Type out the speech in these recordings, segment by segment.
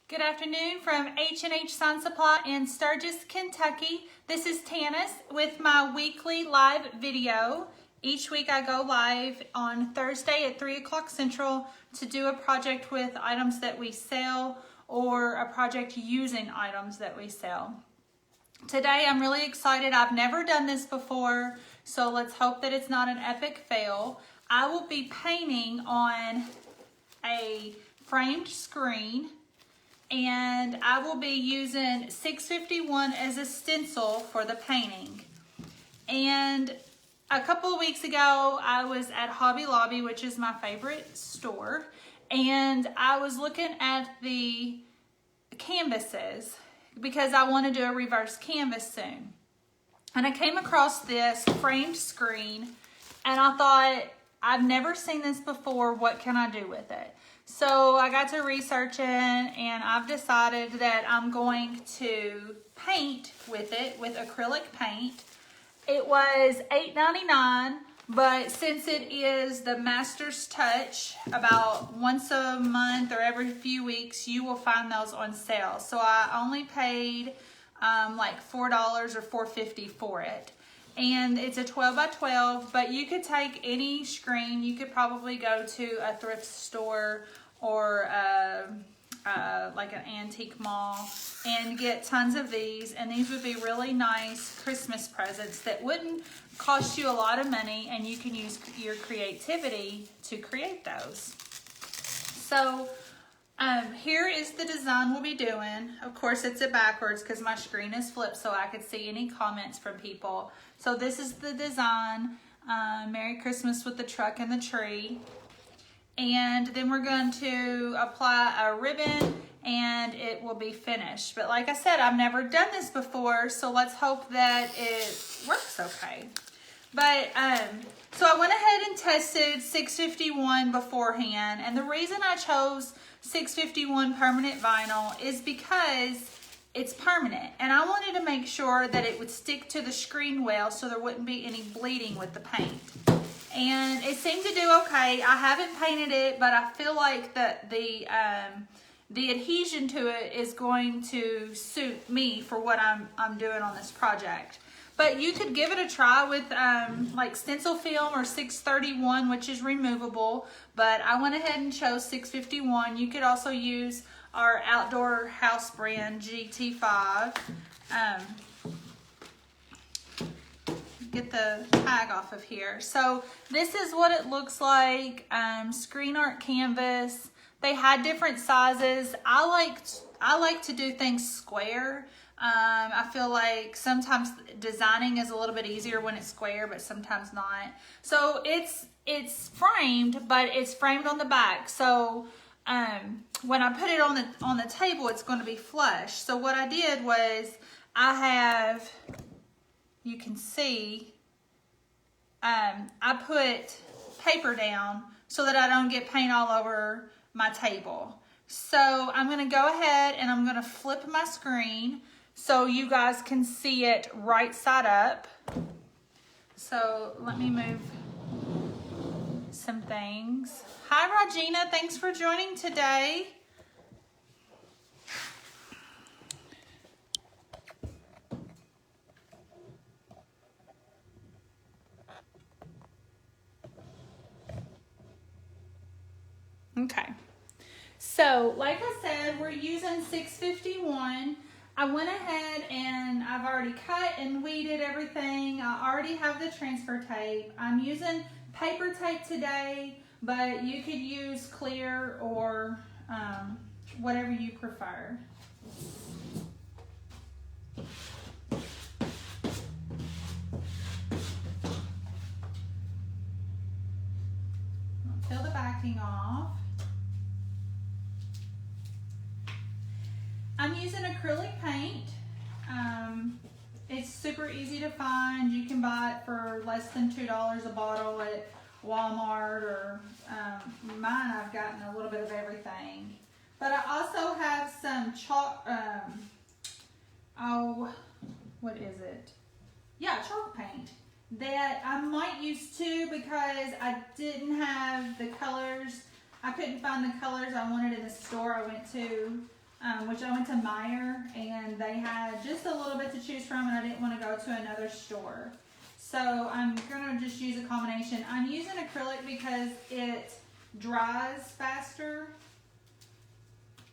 Good afternoon from H&H Sign Supply in Sturgis, Kentucky. This is Tanis with my weekly live video. Each week I go live on Thursday at 3 o'clock Central to do a project with items that we sell or a project using items that we sell. Today I'm really excited. I've never done this before, so let's hope that it's not an epic fail. I will be painting on a framed screen, and I will be using 651 as a stencil for the painting. And a couple of weeks ago, I was at Hobby Lobby, which is my favorite store, and I was looking at the canvases because I want to do a reverse canvas soon. And I came across this framed screen, and I thought, I've never seen this before. What can I do with it? So I got to researching, and I've decided that I'm going to paint with it with acrylic paint. It was $8.99, but since it is the Master's Touch, about once a month or every few weeks, you will find those on sale. So I only paid like $4 or $4.50 for it. And it's a 12 by 12, but you could take any screen. You could probably go to a thrift store or like an antique mall and get tons of these. And these would be really nice Christmas presents that wouldn't cost you a lot of money, and you can use your creativity to create those. So here is the design we'll be doing. Of course, it's backwards because my screen is flipped so I could see any comments from people. So this is the design. Merry Christmas with the truck and the tree. And then we're going to apply a ribbon and it will be finished. But like I said, I've never done this before, so let's hope that it works okay. But so I went ahead and tested 651 beforehand, and the reason I chose 651 permanent vinyl is because it's permanent, and I wanted to make sure that it would stick to the screen well so there wouldn't be any bleeding with the paint. And it seemed to do okay. I haven't painted it, but I feel like that the adhesion to it is going to suit me for what I'm doing on this project. But you could give it a try with like stencil film or 631, which is removable. But I went ahead and chose 651. You could also use our outdoor house brand GT5. Get the tag off of here. So this is what it looks like. Screen art canvas. They had different sizes. I like to do things square. I feel like sometimes designing is a little bit easier when it's square, but sometimes not. So it's framed, but it's framed on the back. So when I put it on the table, it's going to be flush. So what I did was I have, you can see, I put paper down so that I don't get paint all over my table. So I'm going to go ahead and I'm going to flip my screen so you guys can see it right side up. So let me move some things. Hi, Regina. Thanks for joining today. Okay. So, like I said, we're using 651. I went ahead and I've already cut and weeded everything. I already have the transfer tape. I'm using paper tape today, but you could use clear or whatever you prefer. I'll peel the backing off. I'm using acrylic paint. It's super easy to find. You can buy it for less than $2 a bottle at Walmart, or mine I've gotten a little bit of everything. But I also have some chalk, what is it? Yeah, chalk paint that I might use too, because I didn't have the colors. I couldn't find the colors I wanted in the store I went to. which I went to Meijer and they had just a little bit to choose from and I didn't want to go to another store. So I'm going to just use a combination. I'm using acrylic because it dries faster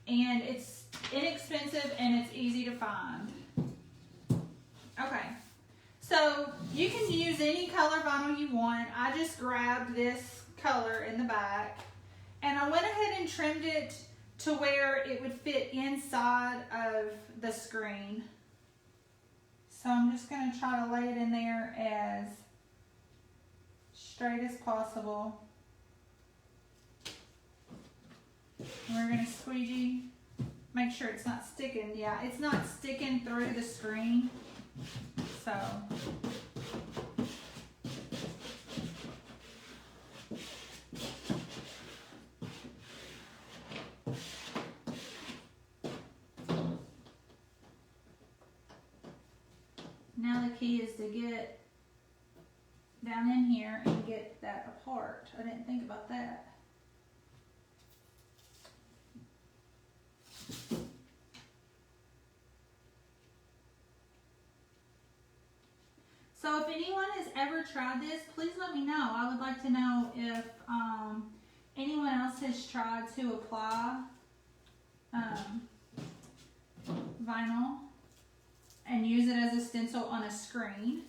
and it's inexpensive and it's easy to find. Okay, so you can use any color vinyl you want. I just grabbed this color in the back and I went ahead and trimmed it to where it would fit inside of the screen. So I'm just going to try to lay it in there as straight as possible. We're going to squeegee, make sure it's not sticking. Yeah, it's not sticking through the screen. So now the key is to get down in here and get that apart. I didn't think about that. So if anyone has ever tried this, please let me know. I would like to know if anyone else has tried to apply vinyl and use it as a stencil on a screen.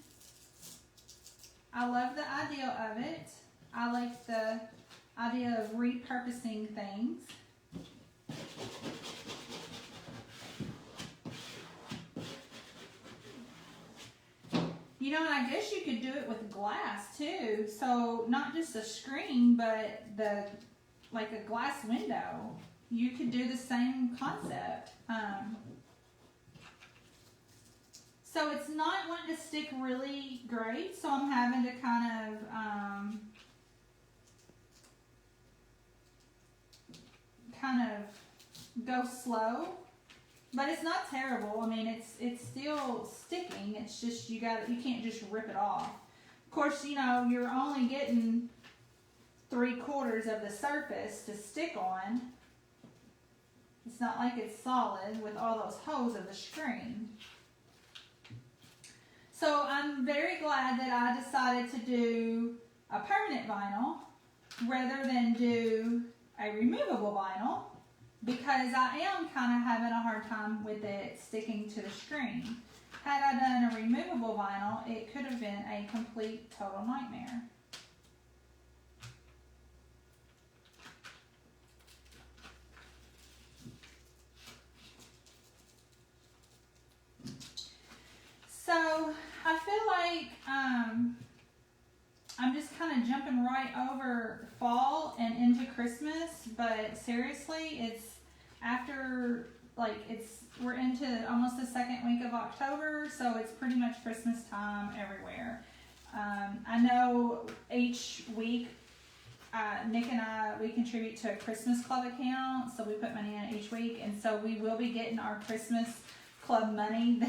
I love the idea of it. I like the idea of repurposing things. You know, and I guess you could do it with glass too. So not just a screen, but like a glass window. You could do the same concept. So it's not wanting to stick really great, so I'm having to kind of go slow. But it's not terrible. I mean, it's still sticking. It's just you can't just rip it off. Of course, you know, you're only getting 3/4 of the surface to stick on. It's not like it's solid with all those holes of the screen. So I'm very glad that I decided to do a permanent vinyl rather than do a removable vinyl, because I am kind of having a hard time with it sticking to the screen. Had I done a removable vinyl, it could have been a complete total nightmare. So I feel like I'm just kind of jumping right over fall and into Christmas, but seriously, it's after, like, we're into almost the second week of October, so it's pretty much Christmas time everywhere. I know each week, Nick and I, we contribute to a Christmas club account, so we put money in it each week, and so we will be getting our Christmas club money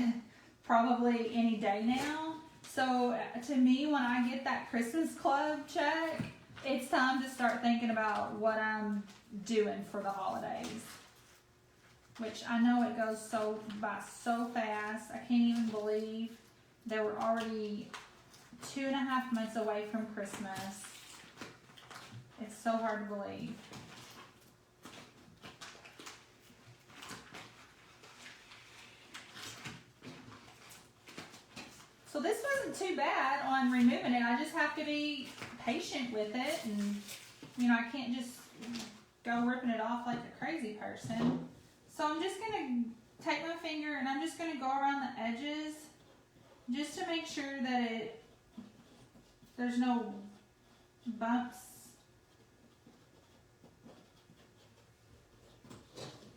probably any day now. So to me, when I get that Christmas club check, it's time to start thinking about what I'm doing for the holidays. Which I know it goes by so fast. I can't even believe that we're already 2.5 months away from Christmas. It's so hard to believe. So this wasn't too bad on removing it. I just have to be patient with it, and you know, I can't just go ripping it off like a crazy person. So I'm just going to take my finger and I'm just going to go around the edges just to make sure that there's no bumps.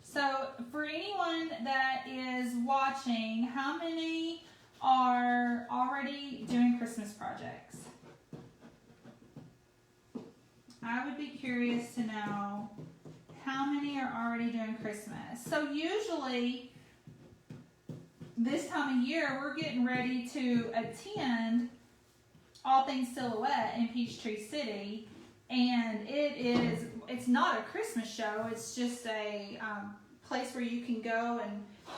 So for anyone that is watching, how many are already doing Christmas projects? I would be curious to know how many are already doing Christmas. So usually this time of year we're getting ready to attend All Things Silhouette in Peachtree City, and it's not a Christmas show, it's just a place where you can go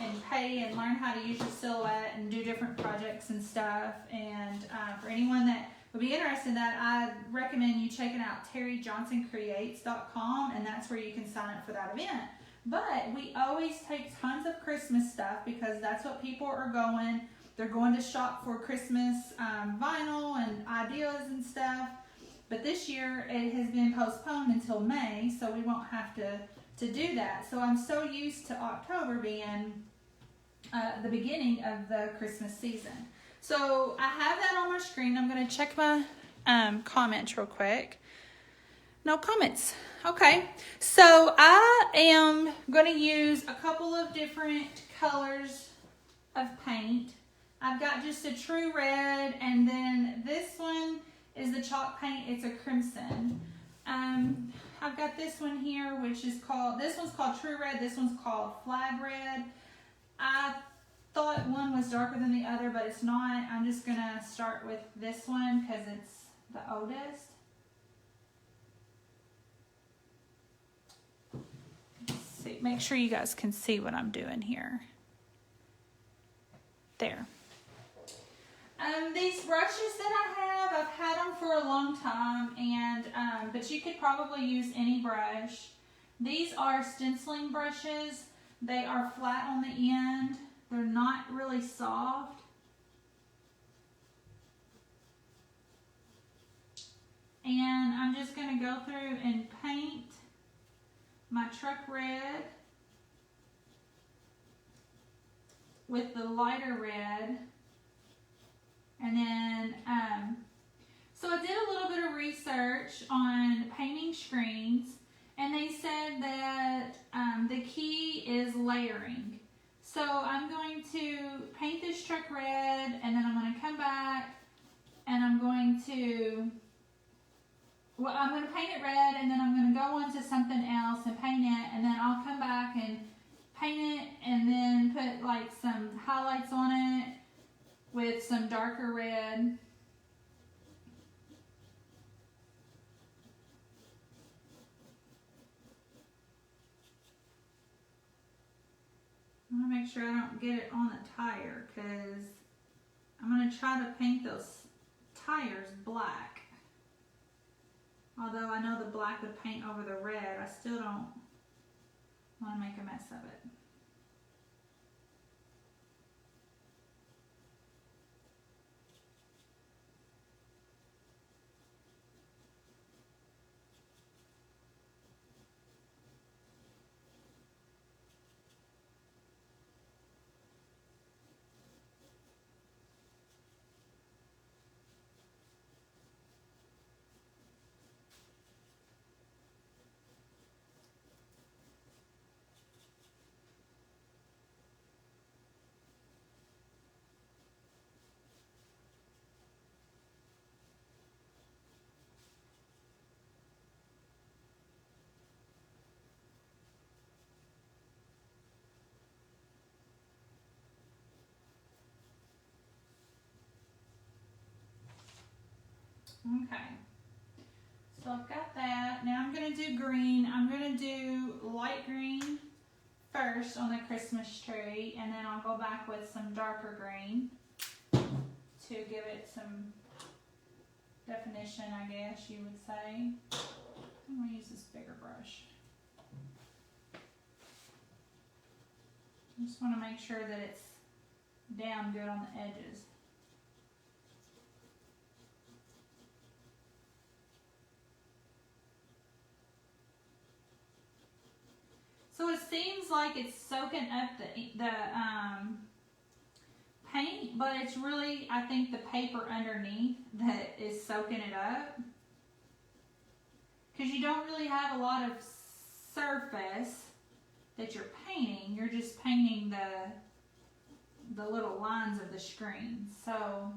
and pay and learn how to use your silhouette and do different projects and stuff. And for anyone that would be interested in that, I recommend you checking out terryjohnsoncreates.com, and that's where you can sign up for that event. But we always take tons of Christmas stuff because that's what people are going. They're going to shop for Christmas vinyl and ideas and stuff. But this year it has been postponed until May, so we won't have to do that. So I'm so used to October being the beginning of the Christmas season. So I have that on my screen. I'm going to check my comments real quick. No comments. Okay. So I am going to use a couple of different colors of paint. I've got just a true red, and then this one is the chalk paint. It's a crimson. I've got this one here, which is called, this one's called True Red, this one's called Flag Red. I thought one was darker than the other, but it's not. I'm just gonna start with this one because it's the oldest. Let's see, make sure you guys can see what I'm doing here. There. These brushes that I have, I've had them for a long time, and but you could probably use any brush. These are stenciling brushes. They are flat on the end. They're not really soft. And I'm just going to go through and paint my truck red with the lighter red. And then, so I did a little bit of research on painting screens, and they said that the key is layering. So I'm going to paint this truck red, and then I'm going to come back, and I'm going to paint it red, and then I'm going to go on to something else and paint it, and then I'll come back and paint it, and then put like some highlights on it with some darker red. I want to make sure I don't get it on the tire because I'm going to try to paint those tires black. Although I know the black would paint over the red, I still don't want to make a mess of it. Okay, so I've got that. Now I'm going to do green. I'm going to do light green first on the Christmas tree, and then I'll go back with some darker green to give it some definition, I guess you would say. I'm going to use this bigger brush. I just want to make sure that it's down good on the edges. So it seems like it's soaking up the paint, but it's really, I think, the paper underneath that is soaking it up. Because you don't really have a lot of surface that you're painting. You're just painting the little lines of the screen. So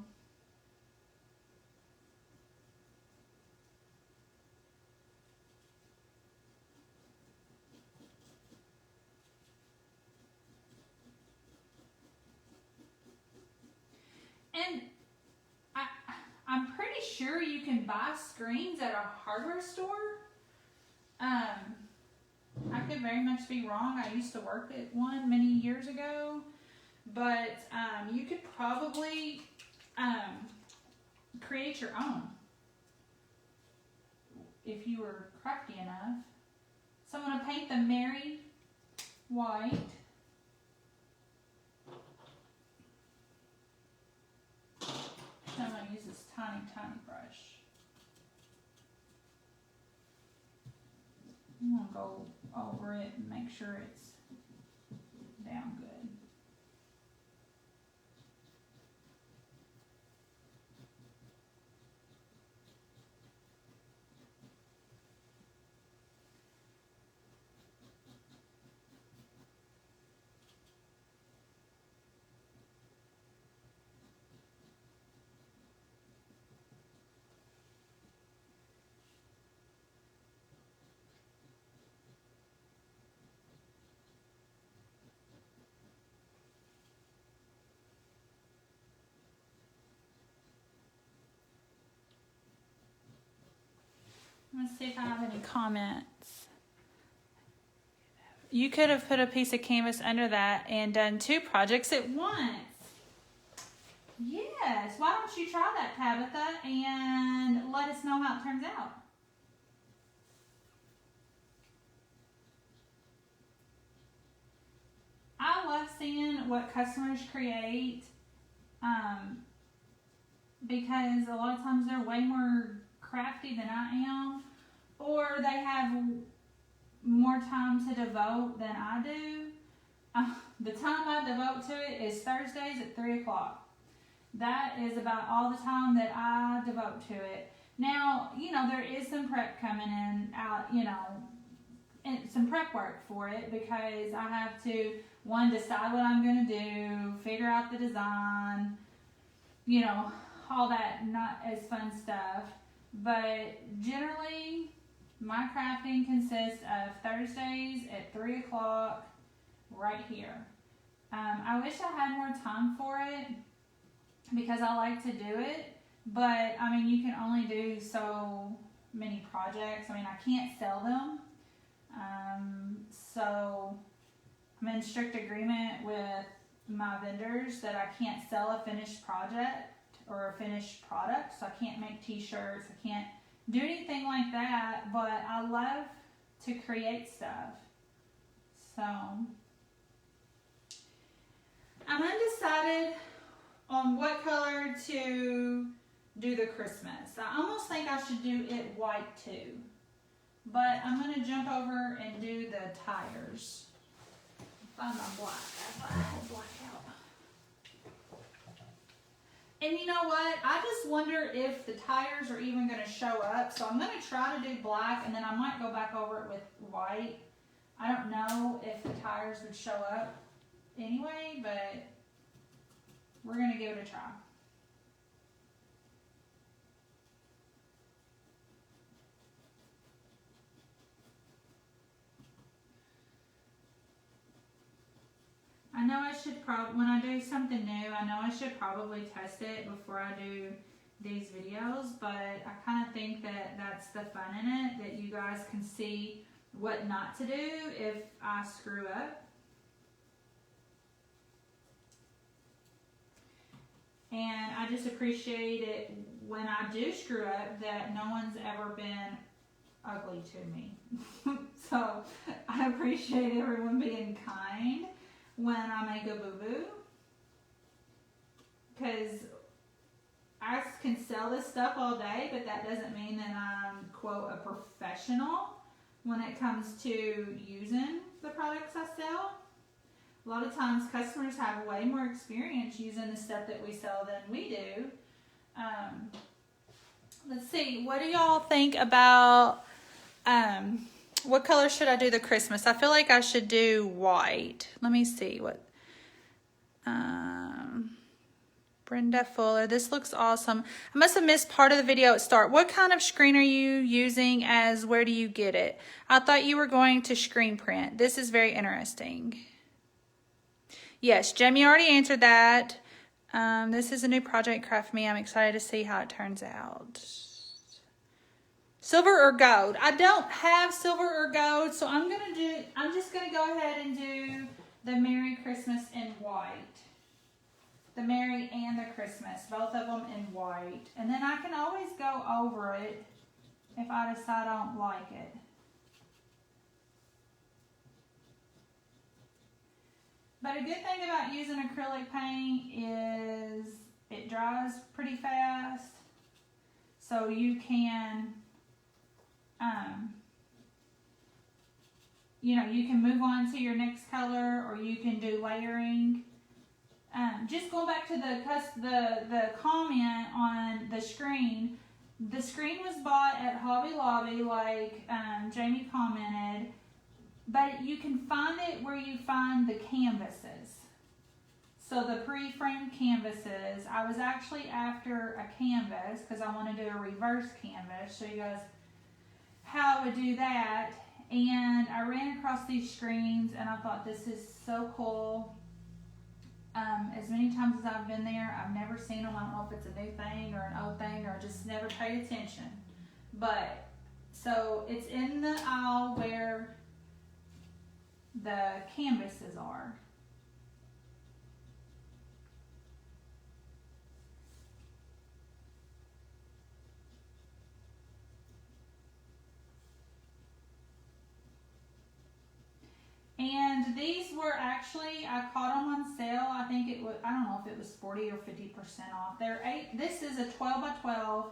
and I'm pretty sure you can buy screens at a hardware store. I could could very much be wrong. I used to work at one many years ago, but you could probably create your own if you were crafty enough. So I'm going to paint the Mary white. I'm going to use this tiny brush. I'm going to go over it and make sure it's down good. Let's see if I have any comments. You could have put a piece of canvas under that and done 2 projects at once. Yes, why don't you try that, Tabitha, and let us know how it turns out. I love seeing what customers create because a lot of times they're way more crafty than I am, or they have more time to devote than I do. The time I devote to it is Thursdays at 3 o'clock. That is about all the time that I devote to it. Now, you know, there is some prep coming in, you know, and some prep work for it because I have to, one, decide what I'm going to do, figure out the design, you know, all that not as fun stuff. But generally, my crafting consists of Thursdays at 3 o'clock right here. I wish I had more time for it because I like to do it. But, I mean, you can only do so many projects. I mean, I can't sell them. So, I'm in strict agreement with my vendors that I can't sell a finished project or a finished product, so I can't make t-shirts, I can't do anything like that, but I love to create stuff. So I'm undecided on what color to do the Christmas. I almost think I should do it white too, but I'm going to jump over and do the tires. Find my black. I had black out. And you know what? I just wonder if the tires are even going to show up. So I'm going to try to do black, and then I might go back over it with white. I don't know if the tires would show up anyway, but we're going to give it a try. I know I should probably, when I do something new, I know I should probably test it before I do these videos, but I kind of think that that's the fun in it, that you guys can see what not to do if I screw up. And I just appreciate it when I do screw up that no one's ever been ugly to me. So I appreciate everyone being kind when I make a boo-boo, because I can sell this stuff all day, but that doesn't mean that I'm, quote, a professional when it comes to using the products I sell. A lot of times customers have way more experience using the stuff that we sell than we do. Let's see, what do y'all think about what color should I do the Christmas? I feel like I should do white. Let me see what. Brenda Fuller, this looks awesome. I must have missed part of the video at start. What kind of screen are you using as where do you get it? I thought you were going to screen print. This is very interesting. Yes, Jamie already answered that. This is a new project, Craft Me. I'm excited to see how it turns out. Silver or gold. I don't have silver or gold, so I'm just gonna go ahead and do the Merry Christmas in white. The Merry and the Christmas, both of them in white. And then I can always go over it if I decide I don't like it. But a good thing about using acrylic paint is it dries pretty fast. So you can, you can move on to your next color, or you can do layering. Just going back to the comment on the screen was bought at Hobby Lobby, like Jamie commented, but you can find it where you find the canvases. So the pre-framed canvases, I was actually after a canvas because I want to do a reverse canvas, show you guys how I would do that. And I ran across these screens and I thought, this is so cool. As many times as I've been there, I've never seen them. I don't know if it's a new thing or an old thing or just never paid attention. But, so it's in the aisle where the canvases are. And these were actually, I caught them on sale. I think it was, I don't know if it was 40 or 50% off. This is a 12 by 12.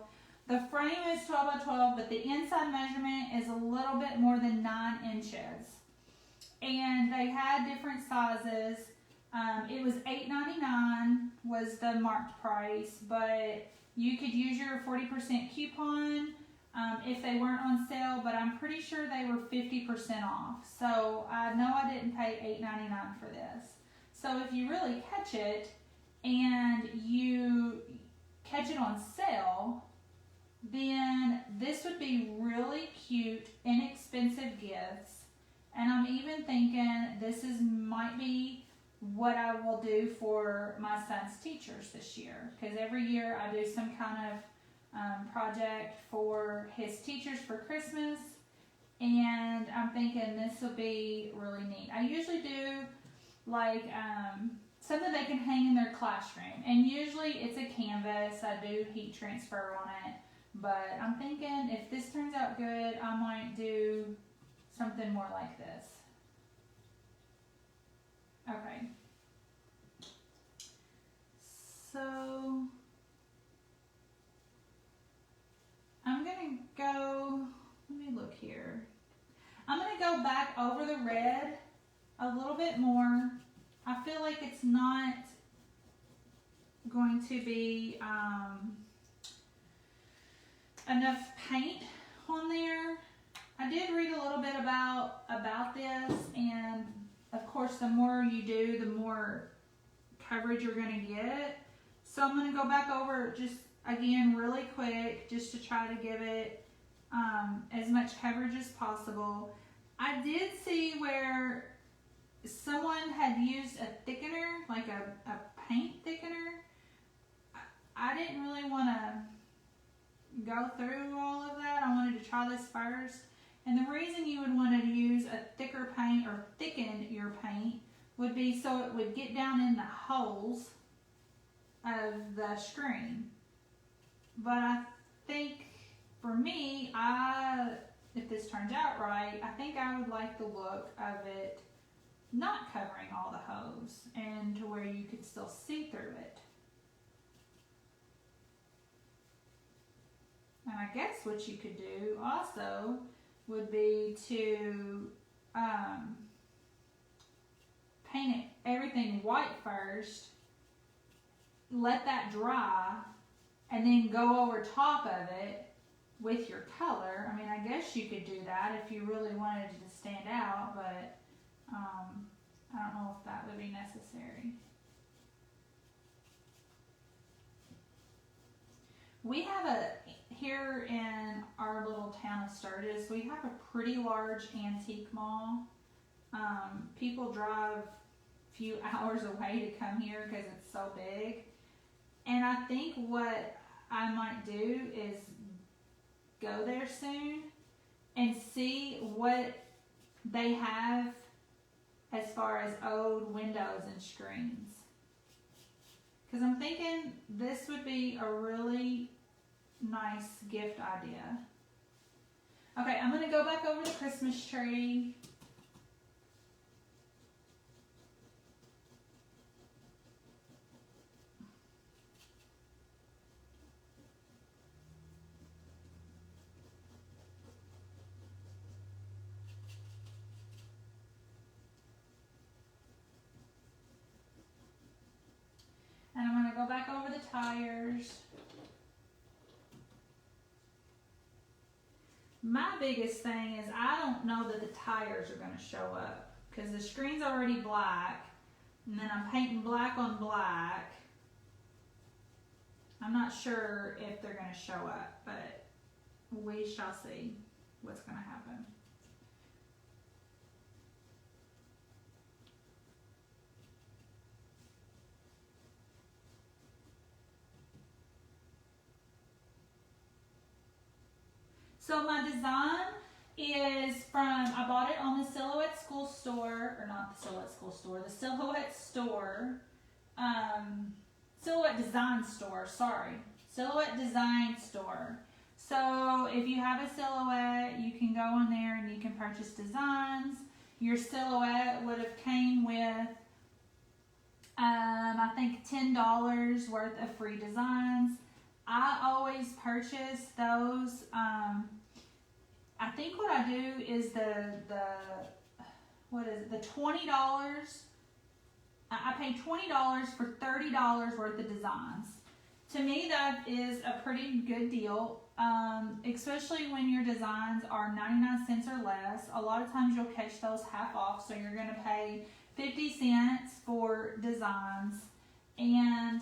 The frame is 12 by 12, but the inside measurement is a little bit more than 9 inches. And they had different sizes. It was $8.99 was the marked price, but you could use your 40% coupon if they weren't on sale, but I'm pretty sure they were 50% off. So I know I didn't pay $8.99 for this. So if you really catch it and you catch it on sale, then this would be really cute, inexpensive gifts. And I'm even thinking might be what I will do for my son's teachers this year, because every year I do some kind of project for his teachers for Christmas, and I'm thinking this will be really neat. I usually do like something they can hang in their classroom, and usually it's a canvas. I do heat transfer on it, but I'm thinking if this turns out good, I might do something more like this. Okay, so I'm going to go, let me look here. I'm going to go back over the red a little bit more. I feel like it's not going to be enough paint on there. I did read a little bit about this, and of course the more you do, the more coverage you're going to get. So I'm going to go back over just again really quick, just to try to give it as much coverage as possible. I did see where someone had used a thickener, like a paint thickener. I didn't really want to go through all of that. I wanted to try this first. And the reason you would want to use a thicker paint or thicken your paint would be so it would get down in the holes of the screen. But I think for me, if this turns out right, I think I would like the look of it not covering all the hose and to where you could still see through it. And I guess what you could do also would be to paint everything white first, let that dry, and then go over top of it with your color. I mean, I guess you could do that if you really wanted it to stand out, but I don't know if that would be necessary. We have here in our little town of Sturgis, we have a pretty large antique mall. People drive a few hours away to come here because it's so big. And I think what I might do is go there soon and see what they have as far as old windows and screens. Because I'm thinking this would be a really nice gift idea. Okay, I'm going to go back over the Christmas tree. And I'm going to go back over the tires. My biggest thing is I don't know that the tires are going to show up because the screen's already black and then I'm painting black on black. I'm not sure if they're going to show up, but we shall see what's going to happen. So my design is from, I bought it on the Silhouette School store, or not the Silhouette School store, the Silhouette store, Silhouette Design store, sorry, Silhouette Design store. So if you have a silhouette, you can go in there and you can purchase designs. Your silhouette would have came with, I think $10 worth of free designs. I always purchase those. I think what I do is the $20. I pay $20 for $30 worth of designs. To me, that is a pretty good deal, especially when your designs are 99 cents or less. A lot of times you'll catch those half off, so you're going to pay 50 cents for designs, and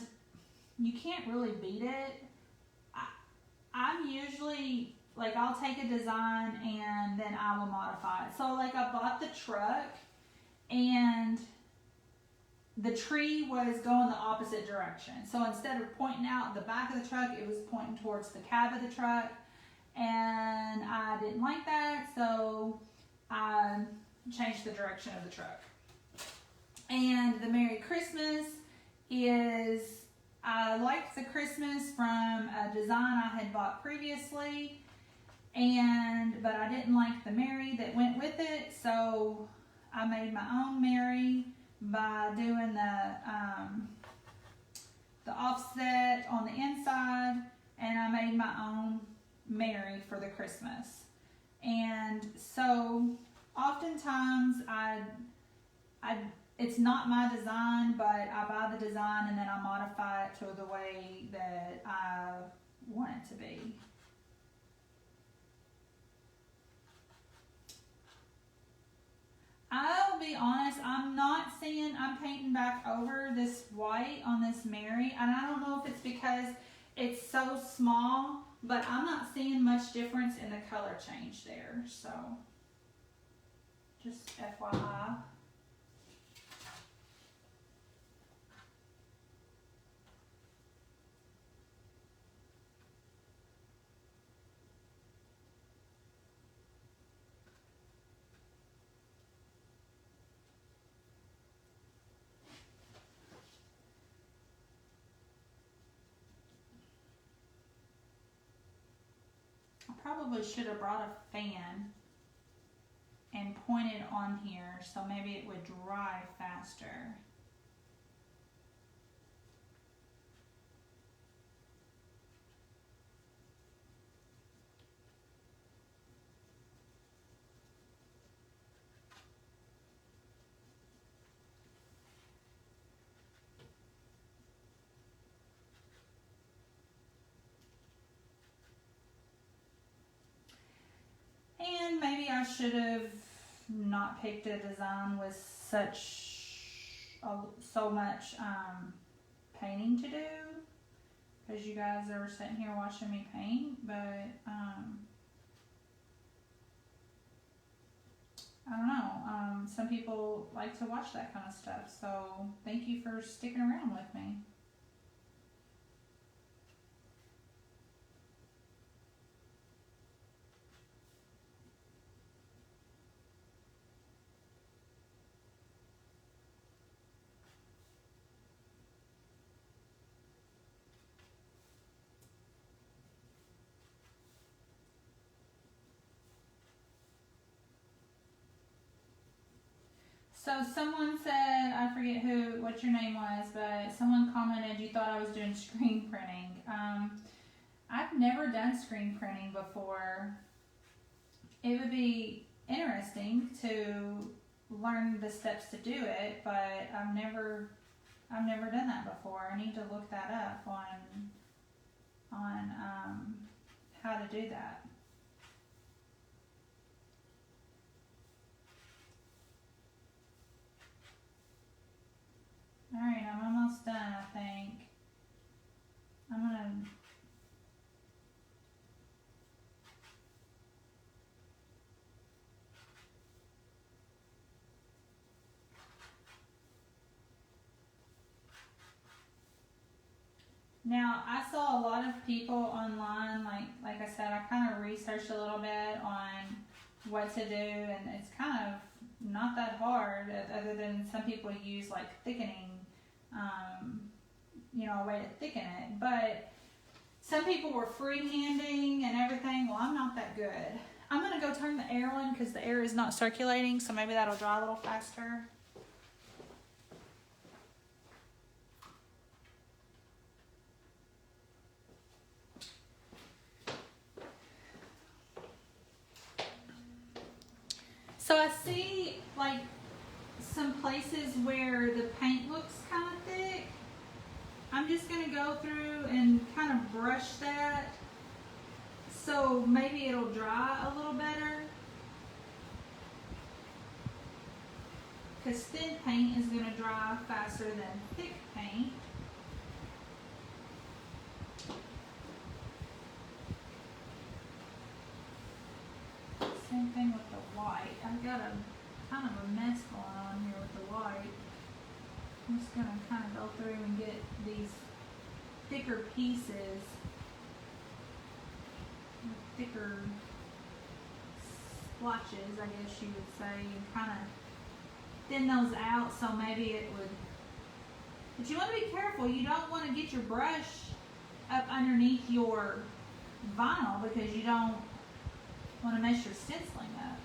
you can't really beat it. I'm usually, like, I'll take a design and then I will modify it. So, like, I bought the truck and the tree was going the opposite direction. So instead of pointing out the back of the truck, it was pointing towards the cab of the truck. And I didn't like that, so I changed the direction of the truck. And the Merry Christmas is, I liked the Christmas from a design I had bought previously, but I didn't like the Merry that went with it, so I made my own Merry by doing the offset on the inside, and I made my own Merry for the Christmas. And so oftentimes it's not my design, but I buy the design and then I modify it to the way that I want it to be. I'll be honest, I'm painting back over this white on this Merry, and I don't know if it's because it's so small, but I'm not seeing much difference in the color change there, so just FYI. Probably should have brought a fan and pointed on here so maybe it would dry faster. And maybe I should have not picked a design with so much painting to do, because you guys are sitting here watching me paint, but I don't know, some people like to watch that kind of stuff, so thank you for sticking around with me. So someone said, I forget what your name was, but someone commented you thought I was doing screen printing. I've never done screen printing before. It would be interesting to learn the steps to do it, but I've never done that before. I need to look that up on how to do that. All right, I'm almost done, I think. I'm gonna Now, I saw a lot of people online, like I said, I kind of researched a little bit on what to do, and it's kind of not that hard, other than some people use like thickening, a way to thicken it. But some people were freehanding and everything. Well, I'm not that good. I'm going to go turn the air on because the air is not circulating, so maybe that'll dry a little faster. So I see like some places where the paint looks kind of thick. I'm just going to go through and kind of brush that so maybe it'll dry a little better. Because thin paint is going to dry faster than thick paint. Same thing with the white. I've got a kind of a mess going on here with the white. I'm just going to kind of go through and get these thicker pieces, thicker splotches, I guess you would say, and kind of thin those out so maybe it would. But you want to be careful. You don't want to get your brush up underneath your vinyl because you don't want to mess your stenciling up.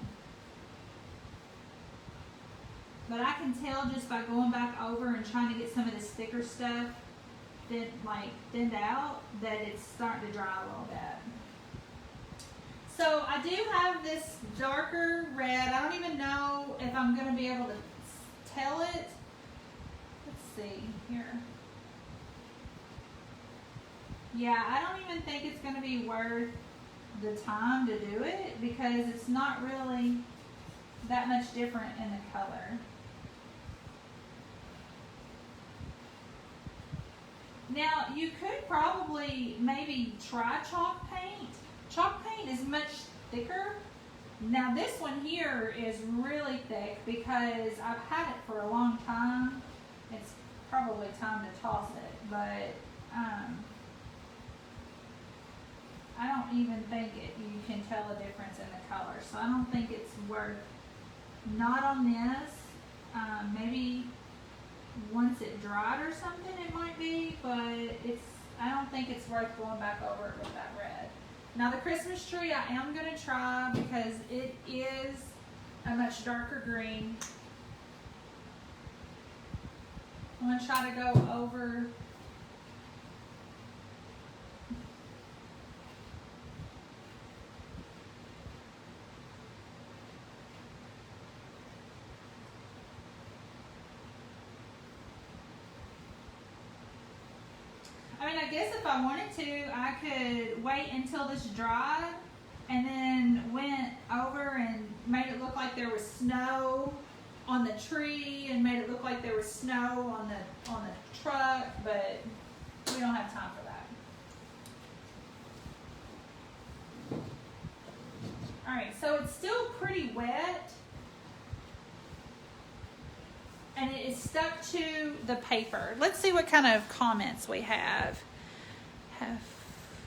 But I can tell just by going back over and trying to get some of this thicker stuff thinned out that it's starting to dry a little bit. So I do have this darker red. I don't even know if I'm going to be able to tell it. Let's see here. Yeah, I don't even think it's going to be worth the time to do it because it's not really that much different in the color. Now you could probably maybe try chalk paint. Chalk paint is much thicker. Now this one here is really thick because I've had it for a long time. It's probably time to toss it, but I don't even think you can tell a difference in the color. So I don't think it's worth, not on this, maybe once it dried or something it might be, but I don't think it's worth going back over it with that red. Now the Christmas tree I am going to try because it is a much darker green. I'm going to try to go over I guess if I wanted to, I could wait until this dried and then went over and made it look like there was snow on the tree and made it look like there was snow on the truck, but we don't have time for that. All right, so it's still pretty wet. And it is stuck to the paper. Let's see what kind of comments we have. Half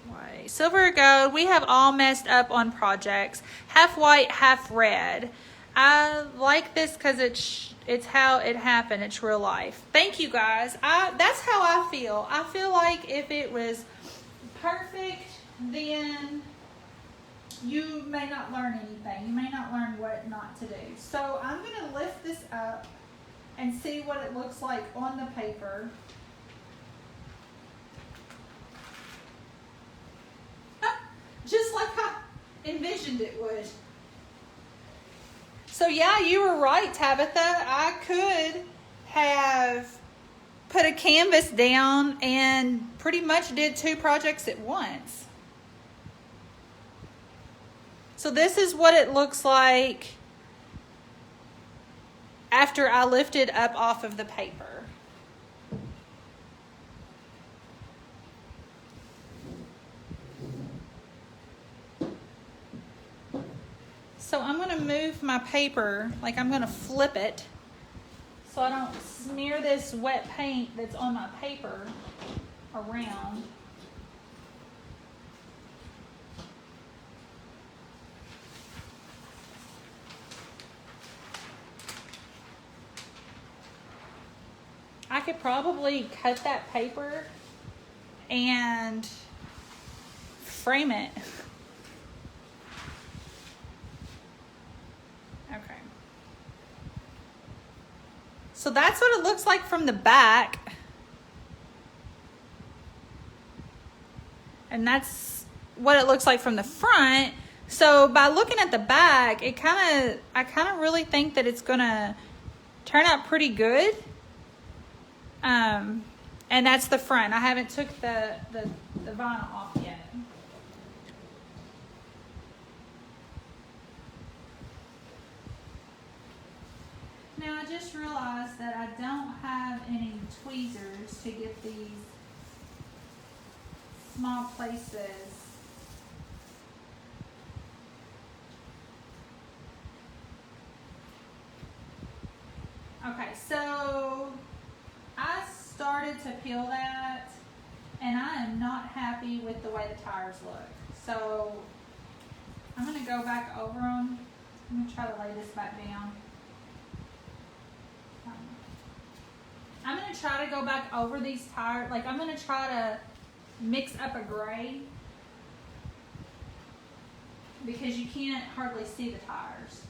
white, silver or gold. We have all messed up on projects. Half white, half red. I like this because it's how it happened. It's real life. Thank you guys. That's how I feel. I feel like if it was perfect, then you may not learn anything. You may not learn what not to do. So I'm going to lift this up and see what it looks like on the paper. Just like I envisioned it would. So yeah, you were right, Tabitha. I could have put a canvas down and pretty much did 2 projects at once. So this is what it looks like after I lift it up off of the paper. So I'm going to move my paper, like I'm going to flip it so I don't smear this wet paint that's on my paper around. I could probably cut that paper and frame it. Okay. So that's what it looks like from the back. And that's what it looks like from the front. So by looking at the back, I kind of really think that it's gonna turn out pretty good. And that's the front. I haven't took the vinyl off yet. Now I just realized that I don't have any tweezers to get these small places. Okay, so I started to peel that and I am not happy with the way the tires look. So I'm going to go back over them. I'm going to try to lay this back down. I'm going to try to go back over these tires. Like I'm going to try to mix up a gray because you can't hardly see the tires.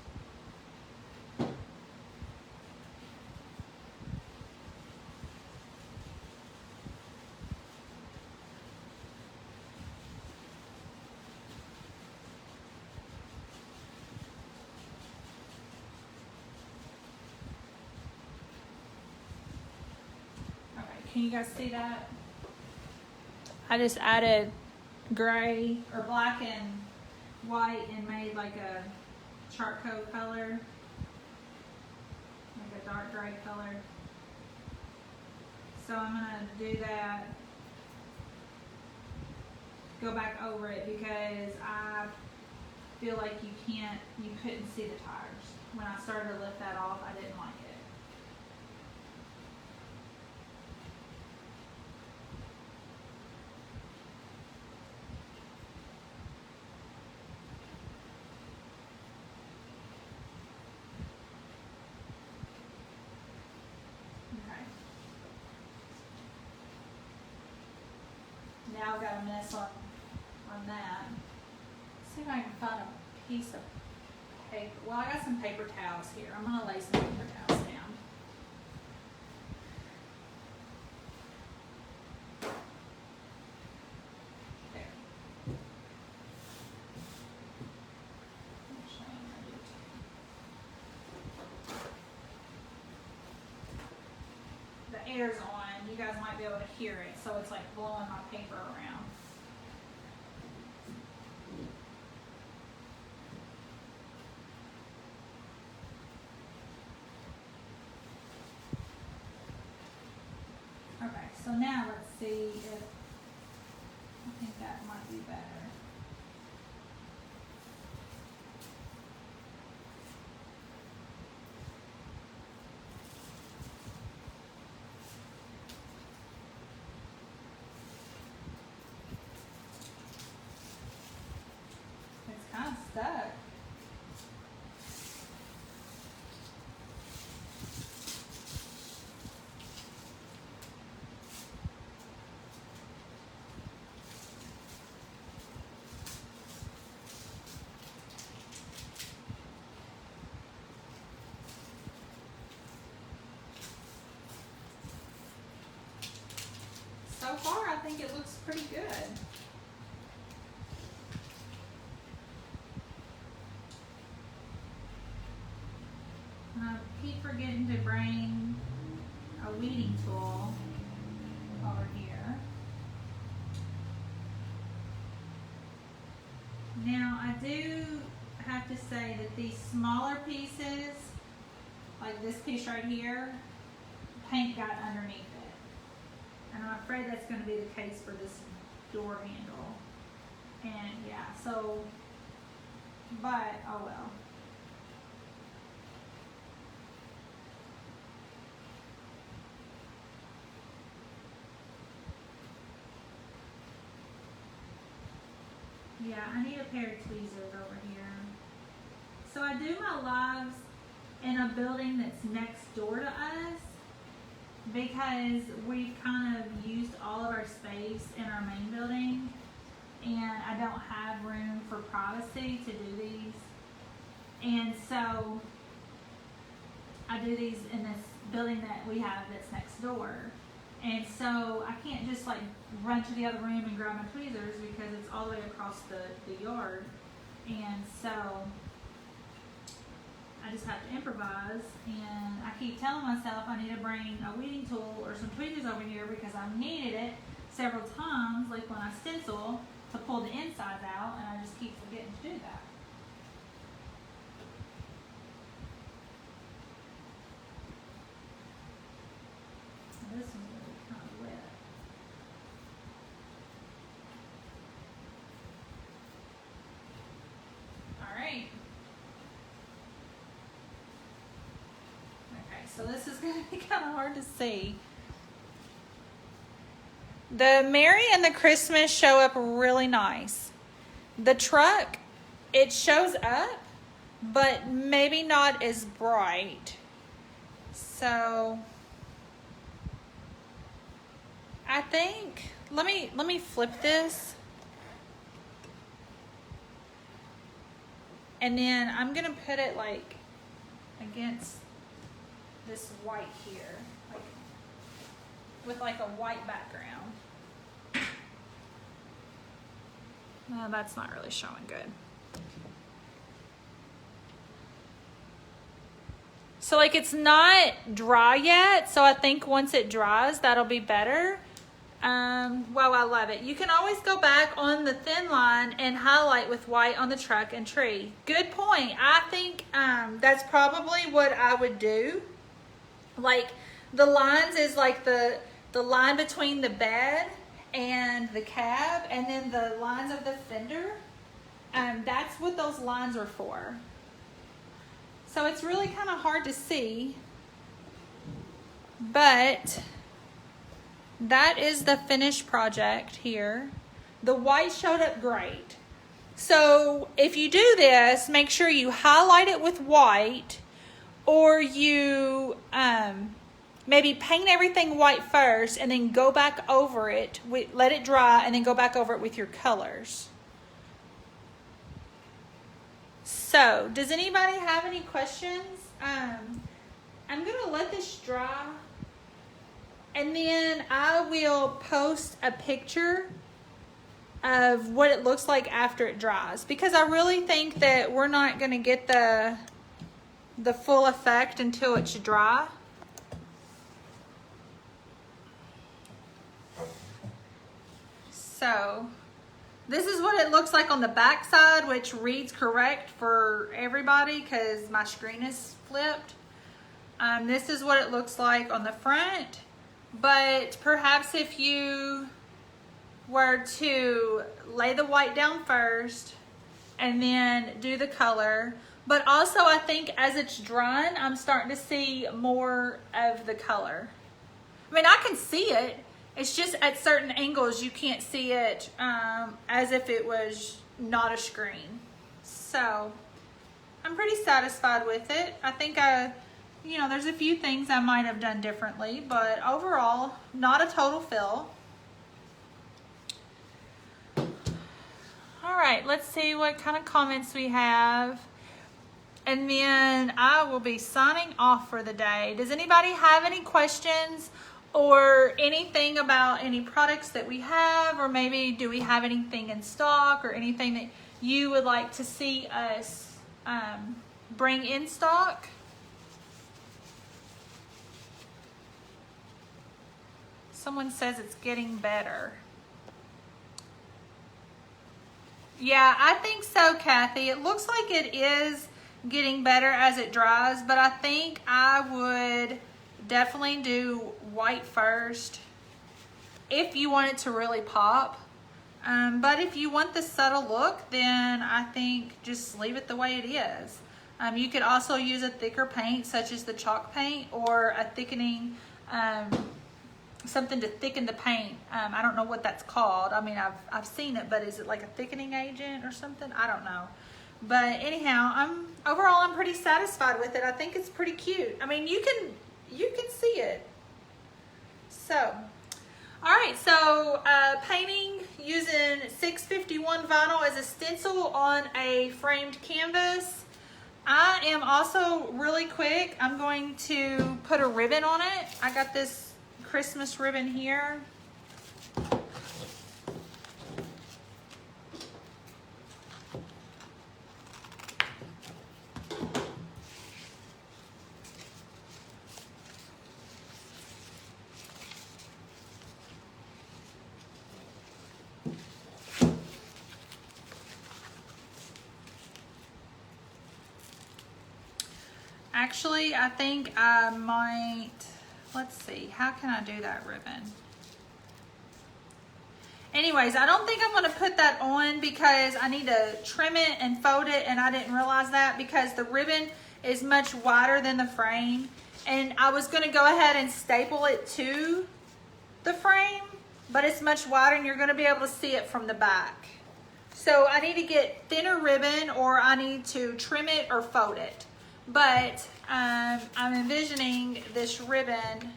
Can you guys see that? I just added gray or black and white and made like a charcoal color, like a dark gray color. So I'm gonna do that, go back over it because I feel like you couldn't see the tires. When I started to lift that off, I didn't like it. Now I've got a mess on that. See if I can find a piece of paper. Well, I got some paper towels here. I'm going to lay some paper towels down. There. The air's on. You guys might be able to hear it, so it's like blowing my paper around. Okay, so now let's see if I think that might be better. Stuck. think it looks pretty good. I keep forgetting to bring a weeding tool over here. Now I do have to say that these smaller pieces, like this piece right here, paint got underneath it. And I'm afraid that's going to be the case for this door handle. And yeah, so, but oh well. Yeah, I need a pair of tweezers over here. So I do my lives in a building that's next door to us because we've kind of used all of our space in our main building and I don't have room for privacy to do these. And so I do these in this building that we have that's next door. And so I can't just like run to the other room and grab my tweezers because it's all the way across the yard. And so I just have to improvise, and I keep telling myself I need to bring a weeding tool or some tweezers over here because I've needed it several times, like when I stencil, to pull the insides out, and I just keep forgetting to do that. This one's really kind of wet. All right. Okay, so this is going to be kind of hard to see. The Merry and the Christmas show up really nice. The truck, it shows up, but maybe not as bright. So I think, let me flip this. And then I'm going to put it like against this white here, like with like a white background. No, that's not really showing good. So like it's not dry yet, so I think once it dries, that'll be better. Wow, I love it. You can always go back on the thin line and highlight with white on the truck and tree. Good point. I think that's probably what I would do. Like the lines is like the line between the bed and the cab, and then the lines of the fender. That's what those lines are for. So it's really kind of hard to see, but that is the finished project here. The white showed up great. So if you do this, make sure you highlight it with white, or you maybe paint everything white first and then go back over it, let it dry, and then go back over it with your colors. So, does anybody have any questions? I'm going to let this dry, and then I will post a picture of what it looks like after it dries, because I really think that we're not going to get the full effect until it's dry. So this is what it looks like on the back side, which reads correct for everybody because my screen is flipped. This is what it looks like on the front, but perhaps if you were to lay the white down first and then do the color, but also I think as it's drying, I'm starting to see more of the color. I mean, I can see it. It's just at certain angles you can't see it as if it was not a screen. So I'm pretty satisfied with it. I think there's a few things I might have done differently, but overall, not a total fill. All right, let's see what kind of comments we have. And then I will be signing off for the day. Does anybody have any questions or anything about any products that we have, or maybe do we have anything in stock or anything that you would like to see us bring in stock. Someone says it's getting better. Yeah, I think so, Kathy. It looks like it is getting better as it dries, but I think I would definitely do white first if you want it to really pop. But if you want the subtle look, then I think just leave it the way it is. You could also use a thicker paint, such as the chalk paint, or a thickening, something to thicken the paint. I don't know what that's called. I mean, I've seen it, but is it like a thickening agent or something? I don't know. But anyhow, overall I'm pretty satisfied with it. I think it's pretty cute. I mean, you can see it. So, all right, so painting using 651 vinyl as a stencil on a framed canvas. I am also really quick, I'm going to put a ribbon on it. I got this Christmas ribbon here. Actually, I think I might, let's see, how can I do that ribbon? Anyways, I don't think I'm going to put that on because I need to trim it and fold it, and I didn't realize that because the ribbon is much wider than the frame. And I was going to go ahead and staple it to the frame, but it's much wider and you're going to be able to see it from the back. So I need to get thinner ribbon, or I need to trim it or fold it. But I'm envisioning this ribbon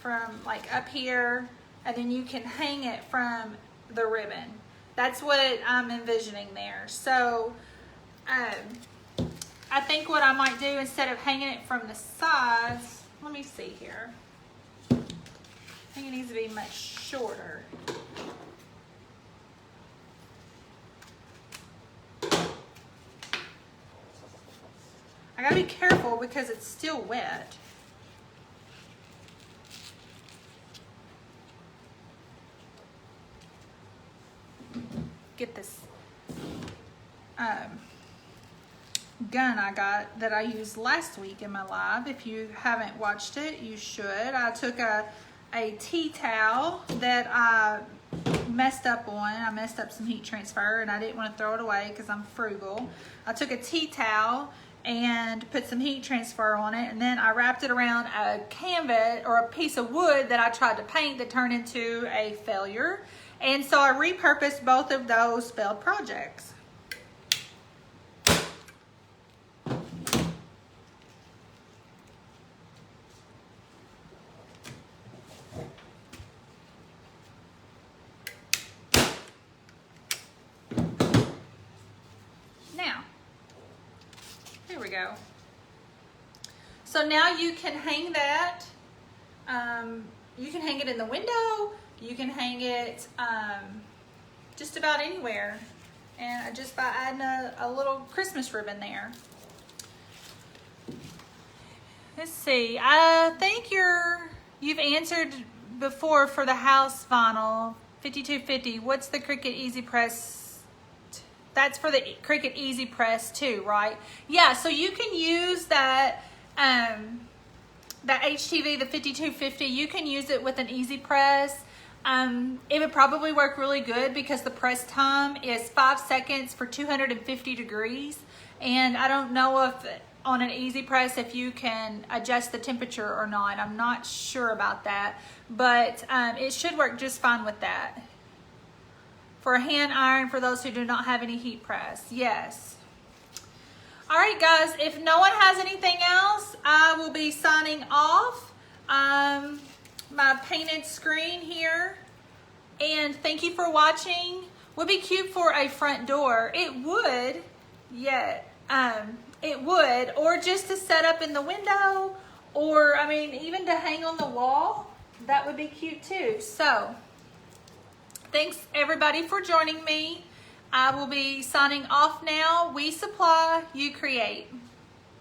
from like up here, and then you can hang it from the ribbon. That's what I'm envisioning there. So I think what I might do, instead of hanging it from the sides, let me see here. I think it needs to be much shorter. I gotta be careful because it's still wet. Get this gun I got that I used last week in my live. If you haven't watched it, you should. I took a tea towel that I messed up on. I messed up some heat transfer and I didn't want to throw it away because I'm frugal. I took a tea towel and put some heat transfer on it, and then I wrapped it around a canvas or a piece of wood that I tried to paint that turned into a failure. And so I repurposed both of those failed projects. Go. So now you can hang that. You can hang it in the window. You can hang it just about anywhere, and just by adding a little Christmas ribbon there. Let's see. I think you've answered before for the house vinyl 5250. What's the Cricut Easy Press? That's for the Cricut Easy Press too, right? Yeah, so you can use that HTV, the 5250, you can use it with an Easy Press. It would probably work really good because the press time is 5 seconds for 250 degrees. And I don't know if on an Easy Press if you can adjust the temperature or not. I'm not sure about that, but it should work just fine with that. For a hand iron for those who do not have any heat press. Yes. All right, guys, if no one has anything else, I will be signing off my painted screen here. And thank you for watching. Would be cute for a front door. It would, yeah, it would, or just to set up in the window, Or, I mean, even to hang on the wall, that would be cute too. So, thanks everybody for joining me. I will be signing off now. We supply, you create.